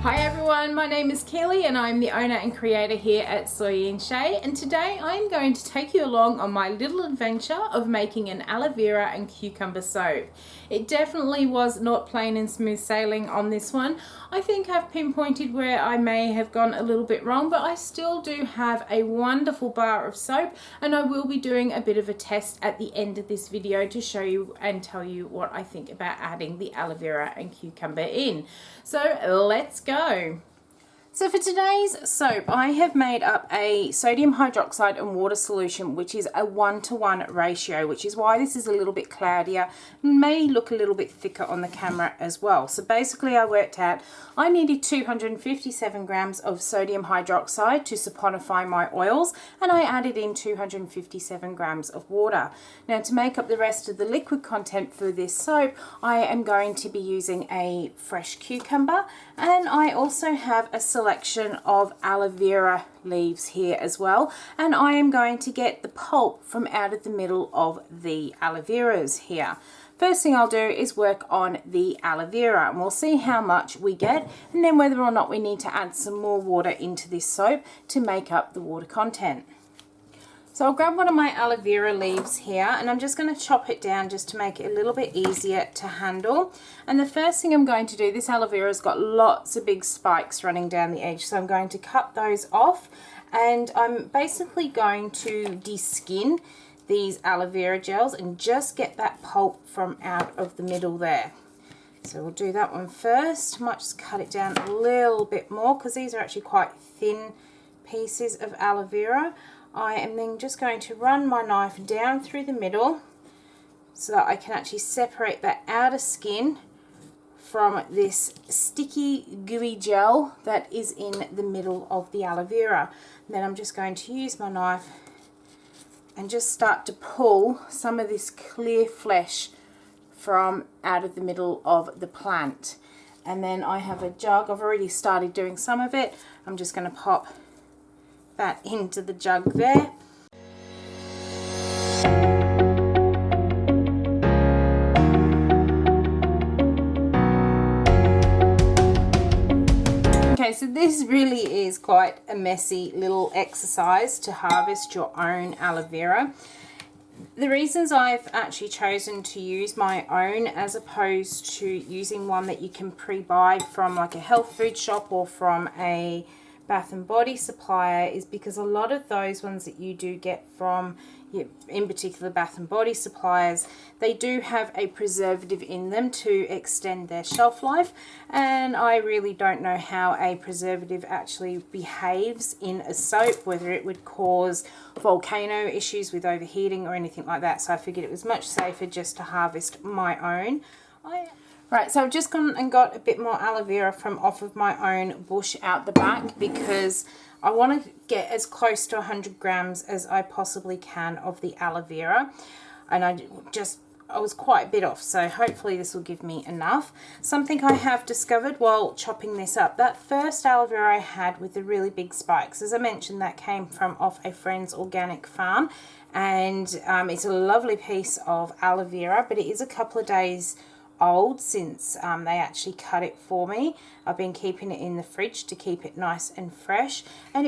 Hi everyone, my name is Keely and I'm the owner and creator here at Soy and Shea, and today I'm going to take you along on my little adventure of making an aloe vera and cucumber soap. It definitely was not plain and smooth sailing on this one. I think I've pinpointed where I may have gone a little bit wrong, but I still do have a wonderful bar of soap, and I will be doing a bit of a test at the end of this video to show you and tell you what I think about adding the aloe vera and cucumber in. So let's go. So for today's soap, I have made up a sodium hydroxide and water solution, which is a 1-to-1 ratio, which is why this is a little bit cloudier and may look a little bit thicker on the camera as well. So basically I worked out I needed 257 grams of sodium hydroxide to saponify my oils, and I added in 257 grams of water. Now to make up the rest of the liquid content for this soap, I am going to be using a fresh cucumber, and I also have a selection of aloe vera leaves here as well, and I am going to get the pulp from out of the middle of the aloe veras here. First thing I'll do is work on the aloe vera, and we'll see how much we get and then whether or not we need to add some more water into this soap to make up the water content. So I'll grab one of my aloe vera leaves here, and I'm just going to chop it down just to make it a little bit easier to handle. And the first thing I'm going to do, this aloe vera's got lots of big spikes running down the edge, so I'm going to cut those off, and I'm basically going to de-skin these aloe vera gels and just get that pulp from out of the middle there. So we'll do that one first. Might just cut it down a little bit more because these are actually quite thin pieces of aloe vera. I am then just going to run my knife down through the middle so that I can actually separate that outer skin from this sticky gooey gel that is in the middle of the aloe vera. And then I'm just going to use my knife and just start to pull some of this clear flesh from out of the middle of the plant. And then I have a jug. I've already started doing some of it. I'm just going to pop that into the jug there. Okay, so this really is quite a messy little exercise to harvest your own aloe vera. The reasons I've actually chosen to use my own as opposed to using one that you can pre-buy from like a health food shop or from a Bath and Body supplier is because a lot of those ones that you do get from, in particular Bath and Body suppliers, they do have a preservative in them to extend their shelf life, and I really don't know how a preservative actually behaves in a soap, whether it would cause volcano issues with overheating or anything like that, so I figured it was much safer just to harvest my own. Right, so I've just gone and got a bit more aloe vera from off of my own bush out the back because I want to get as close to 100 grams as I possibly can of the aloe vera, and I was quite a bit off, so hopefully this will give me enough. Something I have discovered while chopping this up, that first aloe vera I had with the really big spikes, as I mentioned, that came from off a friend's organic farm, and it's a lovely piece of aloe vera, but it is a couple of days old since they actually cut it for me. I've been keeping it in the fridge to keep it nice and fresh, and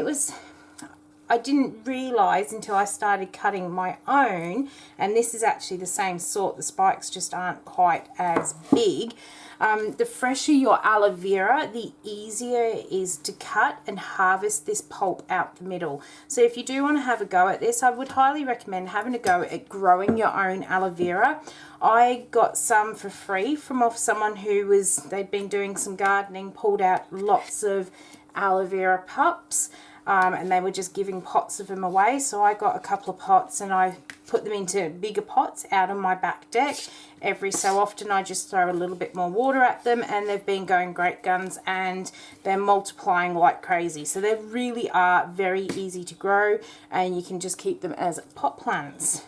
I didn't realize until I started cutting my own, and this is actually the same sort, the spikes just aren't quite as big. The fresher your aloe vera, the easier it is to cut and harvest this pulp out the middle. So if you do want to have a go at this, I would highly recommend having a go at growing your own aloe vera. I got some for free from off someone who they'd been doing some gardening, pulled out lots of aloe vera pups, and they were just giving pots of them away. So I got a couple of pots and I put them into bigger pots out on my back deck. Every so often I just throw a little bit more water at them, and they've been going great guns and they're multiplying like crazy. So they really are very easy to grow, and you can just keep them as pot plants.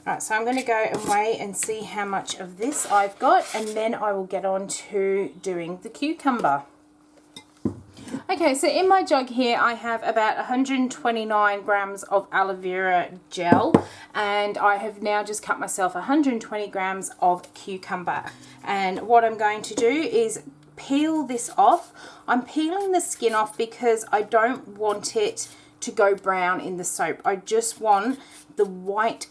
Right, so I'm going to go and weigh and see how much of this I've got, and then I will get on to doing the cucumber. Okay, so in my jug here I have about 129 grams of aloe vera gel, and I have now just cut myself 120 grams of cucumber. And what I'm going to do is peel this off. I'm peeling the skin off because I don't want it to go brown in the soap. I just want the white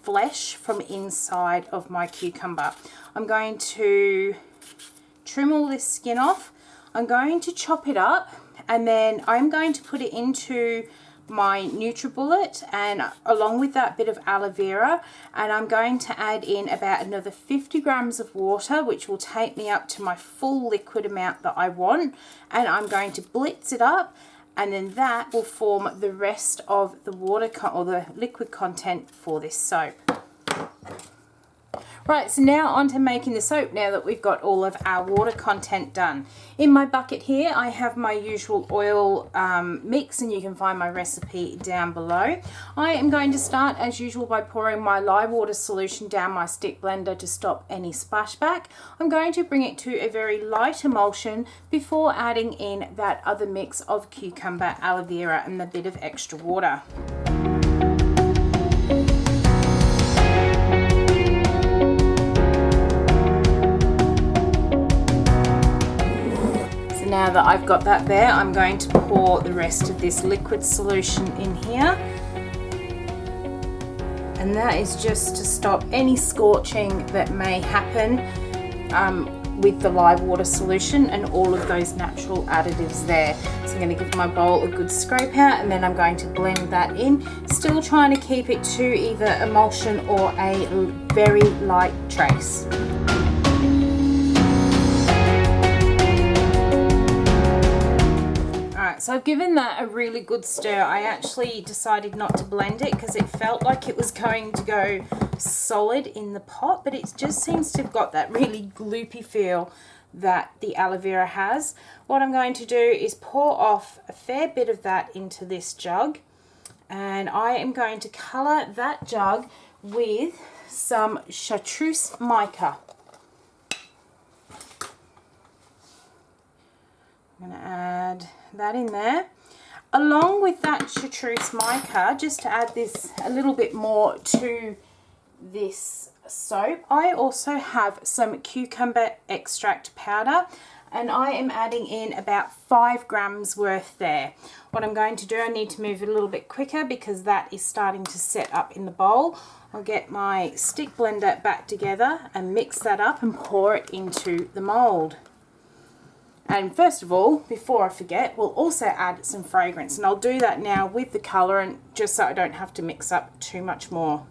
flesh from inside of my cucumber. I'm going to trim all this skin off. I'm going to chop it up, and then I'm going to put it into my NutriBullet and along with that bit of aloe vera, and I'm going to add in about another 50 grams of water, which will take me up to my full liquid amount that I want, and I'm going to blitz it up, and then that will form the rest of the water or the liquid content for this soap. Right, so now on to making the soap now that we've got all of our water content done. In my bucket here, I have my usual oil mix, and you can find my recipe down below. I am going to start as usual by pouring my lye water solution down my stick blender to stop any splashback. I'm going to bring it to a very light emulsion before adding in that other mix of cucumber, aloe vera, and a bit of extra water. Now that I've got that there, I'm going to pour the rest of this liquid solution in here. And that is just to stop any scorching that may happen with the lye water solution and all of those natural additives there. So I'm going to give my bowl a good scrape out, and then I'm going to blend that in, still trying to keep it to either emulsion or a very light trace. So I've given that a really good stir. I actually decided not to blend it because it felt like it was going to go solid in the pot, but it just seems to have got that really gloopy feel that the aloe vera has. What I'm going to do is pour off a fair bit of that into this jug, and I am going to colour that jug with some chartreuse mica. I'm going to add that in there along with that chartreuse mica, just to add this a little bit more to this soap. I also have some cucumber extract powder, and I am adding in about 5 grams worth there. What I'm going to do, I need to move it a little bit quicker because that is starting to set up in the bowl. I'll get my stick blender back together and mix that up and pour it into the mold. And first of all, before I forget, we'll also add some fragrance, and I'll do that now with the colorant just so I don't have to mix up too much more.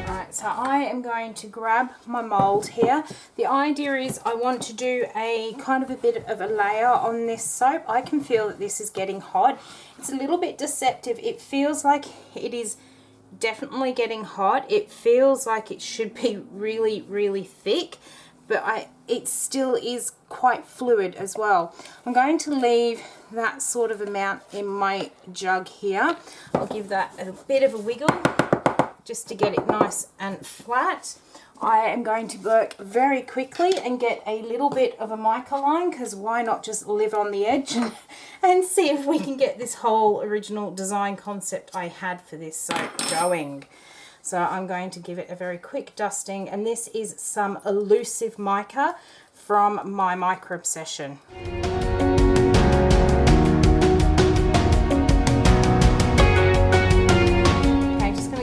Alright, so I am going to grab my mold here. The idea is I want to do a kind of a bit of a layer on this soap. I can feel that this is getting hot. It's a little bit deceptive. It feels like it is definitely getting hot. It feels like it should be really, really thick, but it still is quite fluid as well. I'm going to leave that sort of amount in my jug here. I'll give that a bit of a wiggle just to get it nice and flat. I am going to work very quickly and get a little bit of a mica line, because why not just live on the edge and see if we can get this whole original design concept I had for this soap going. So I'm going to give it a very quick dusting, and this is some elusive mica from my Micro Obsession.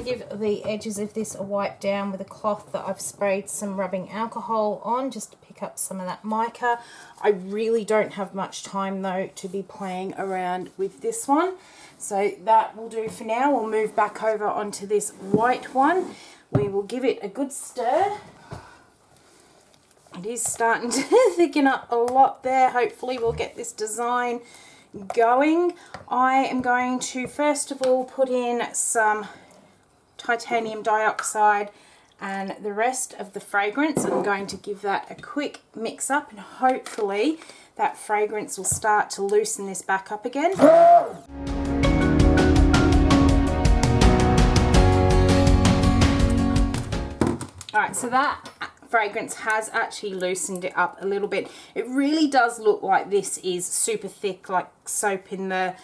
Give the edges of this a wipe down with a cloth that I've sprayed some rubbing alcohol on, just to pick up some of that mica. I really don't have much time though to be playing around with this one, so that will do for now. We'll move back over onto this white one. We will give it a good stir. It is starting to thicken up a lot there. Hopefully we'll get this design going. I am going to first of all put in some titanium dioxide and the rest of the fragrance. I'm going to give that a quick mix up, and hopefully that fragrance will start to loosen this back up again. Alright, so that fragrance has actually loosened it up a little bit. It really does look like this is super thick, like soap in the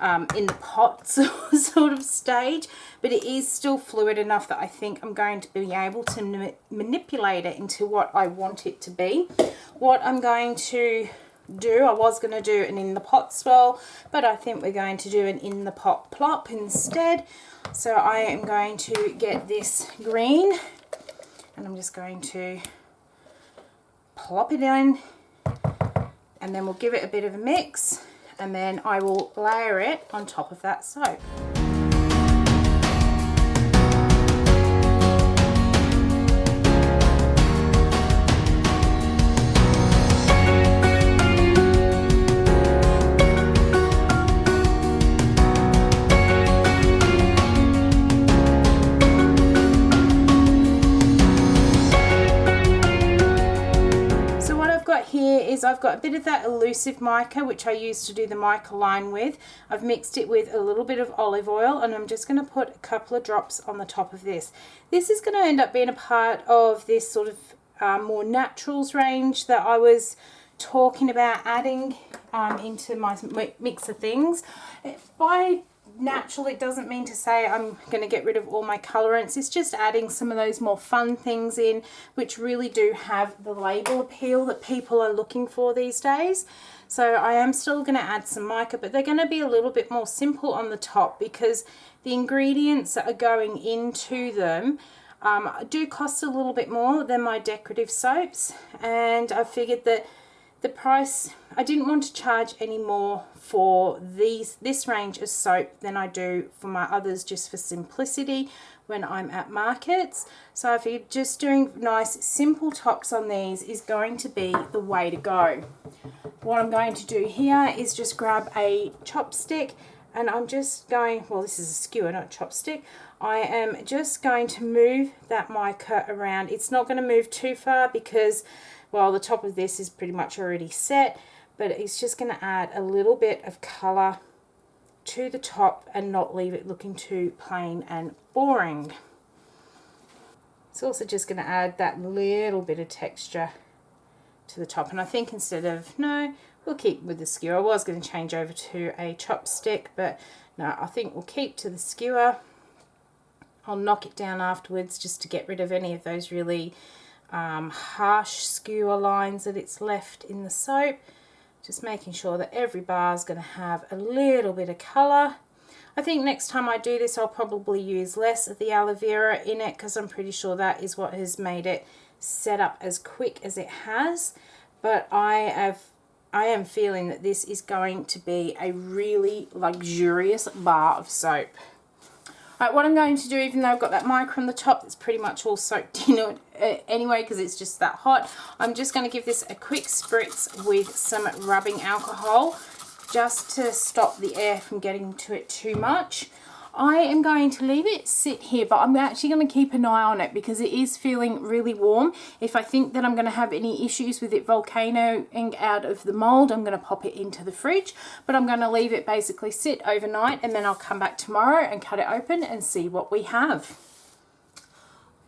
in the pot sort of stage, but it is still fluid enough that I think I'm going to be able to manipulate it into what I want it to be. What I'm going to do, I was going to do an in the pot swirl, but I think we're going to do an in the pot plop instead. So I am going to get this green and I'm just going to plop it in, and then we'll give it a bit of a mix, and then I will layer it on top of that soap. I've got a bit of that elusive mica, which I used to do the mica line with. I've mixed it with a little bit of olive oil, and I'm just going to put a couple of drops on the top of this. This is going to end up being a part of this sort of more naturals range that I was talking about adding into my mix of things. By natural, it doesn't mean to say I'm going to get rid of all my colorants. It's just adding some of those more fun things in, which really do have the label appeal that people are looking for these days. So I am still going to add some mica, but they're going to be a little bit more simple on the top because the ingredients that are going into them do cost a little bit more than my decorative soaps, and I figured that the price, I didn't want to charge any more for this range of soap than I do for my others, just for simplicity when I'm at markets. So I figured just doing nice simple tops on these is going to be the way to go. What I'm going to do here is just grab a chopstick, and I'm just going, well, this is a skewer, not a chopstick. I am just going to move that mica around. It's not going to move too far because, well, the top of this is pretty much already set, but it's just going to add a little bit of colour to the top and not leave it looking too plain and boring. It's also just going to add that little bit of texture to the top, and I think instead of, no, we'll keep with the skewer. I was going to change over to a chopstick, but no, I think we'll keep to the skewer. I'll knock it down afterwards just to get rid of any of those really harsh skewer lines that it's left in the soap. Just making sure that every bar is going to have a little bit of colour. I think next time I do this I'll probably use less of the aloe vera in it, because I'm pretty sure that is what has made it set up as quick as it has. But I am feeling that this is going to be a really luxurious bar of soap. Right, what I'm going to do, even though I've got that mica on the top, it's pretty much all soaked in it anyway because it's just that hot, I'm just going to give this a quick spritz with some rubbing alcohol just to stop the air from getting to it too much. I am going to leave it sit here, but I'm actually going to keep an eye on it because it is feeling really warm. If I think that I'm going to have any issues with it volcanoing out of the mold, I'm going to pop it into the fridge, but I'm going to leave it basically sit overnight, and then I'll come back tomorrow and cut it open and see what we have.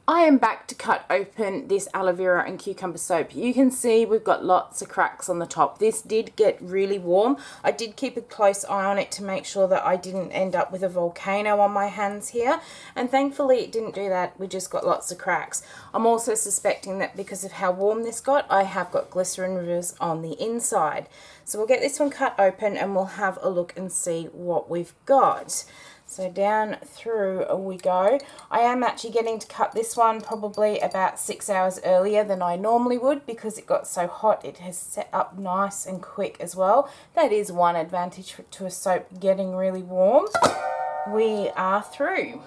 I am back to cut open this aloe vera and cucumber soap. You can see we've got lots of cracks on the top. This did get really warm. I did keep a close eye on it to make sure that I didn't end up with a volcano on my hands here, and thankfully it didn't do that. We just got lots of cracks. I'm also suspecting that because of how warm this got, I have got glycerin rivers on the inside. So we'll get this one cut open and we'll have a look and see what we've got. So down through we go. I am actually getting to cut this one probably about 6 hours earlier than I normally would because it got so hot. It has set up nice and quick as well. That is one advantage to a soap getting really warm. We are through.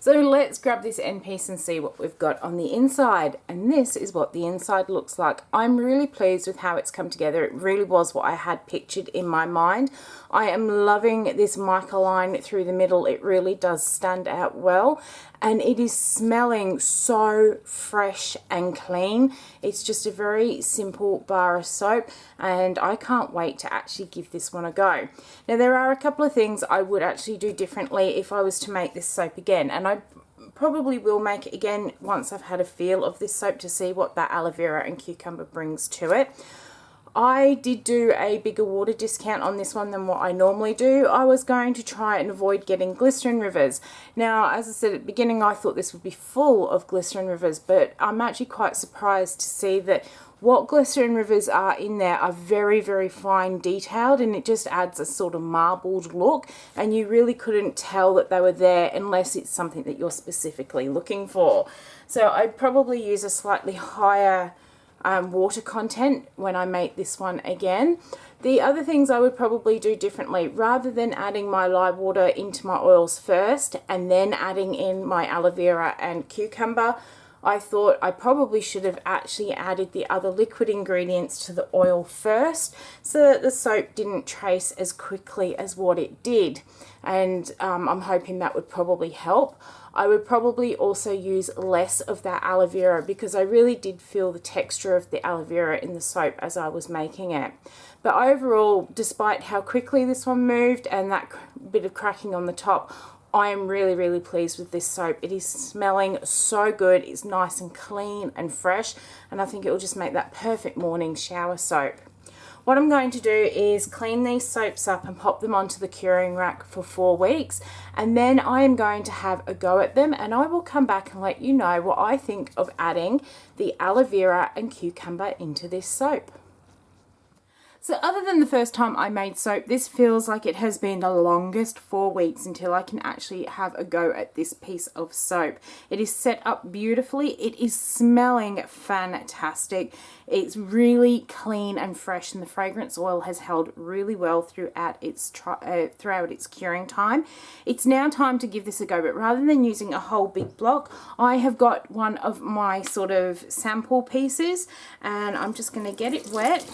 So let's grab this end piece and see what we've got on the inside. And this is what the inside looks like. I'm really pleased with how it's come together. It really was what I had pictured in my mind. I am loving this mica line through the middle. It really does stand out well. And it is smelling so fresh and clean. It's just a very simple bar of soap, and I can't wait to actually give this one a go. Now there are a couple of things I would actually do differently if I was to make this soap again, and I probably will make it again once I've had a feel of this soap to see what that aloe vera and cucumber brings to it. I did do a bigger water discount on this one than what I normally do. I was going to try and avoid getting glycerin rivers. Now, as I said at the beginning, I thought this would be full of glycerin rivers, but I'm actually quite surprised to see that what glycerin rivers are in there are very, very fine detailed, and it just adds a sort of marbled look, and you really couldn't tell that they were there unless it's something that you're specifically looking for. So I'd probably use a slightly higher water content when I make this one again. The other things I would probably do differently, rather than adding my lye water into my oils first and then adding in my aloe vera and cucumber, I thought I probably should have actually added the other liquid ingredients to the oil first so that the soap didn't trace as quickly as what it did. And I'm hoping that would probably help. I would probably also use less of that aloe vera because I really did feel the texture of the aloe vera in the soap as I was making it. But overall, despite how quickly this one moved and that bit of cracking on the top, I am really, really pleased with this soap. It is smelling so good. It's nice and clean and fresh, and I think it will just make that perfect morning shower soap. What I'm going to do is clean these soaps up and pop them onto the curing rack for 4 weeks, and then I am going to have a go at them, and I will come back and let you know what I think of adding the aloe vera and cucumber into this soap. So other than the first time I made soap, this feels like it has been the longest 4 weeks until I can actually have a go at this piece of soap. It is set up beautifully. It is smelling fantastic. It's really clean and fresh, and the fragrance oil has held really well throughout its curing time. It's now time to give this a go, but rather than using a whole big block, I have got one of my sort of sample pieces, and I'm just going to get it wet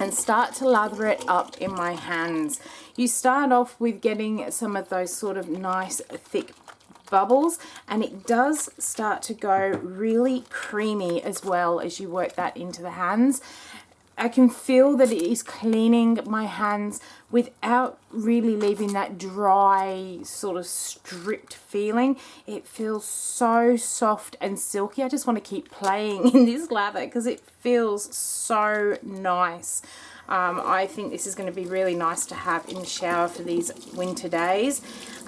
and start to lather it up in my hands. You start off with getting some of those sort of nice thick bubbles, and it does start to go really creamy as well as you work that into the hands. I can feel that it is cleaning my hands without really leaving that dry sort of stripped feeling. It feels so soft and silky. I just want to keep playing in this lather because it feels so nice. I think this is going to be really nice to have in the shower for these winter days,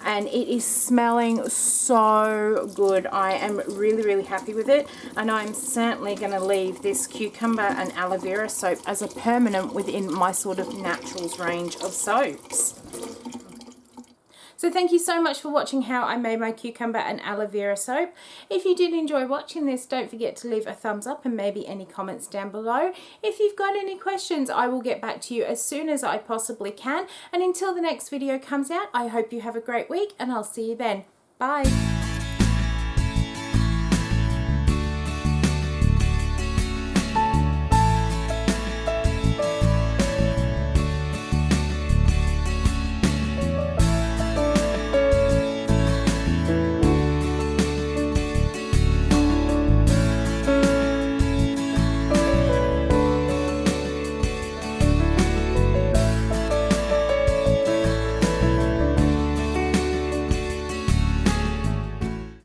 and it is smelling so good. I am really, really happy with it, and I'm certainly going to leave this cucumber and aloe vera soap as a permanent within my sort of naturals range of soaps. So thank you so much for watching how I made my cucumber and aloe vera soap. If you did enjoy watching this, don't forget to leave a thumbs up and maybe any comments down below. If you've got any questions, I will get back to you as soon as I possibly can. And until the next video comes out, I hope you have a great week, and I'll see you then. Bye.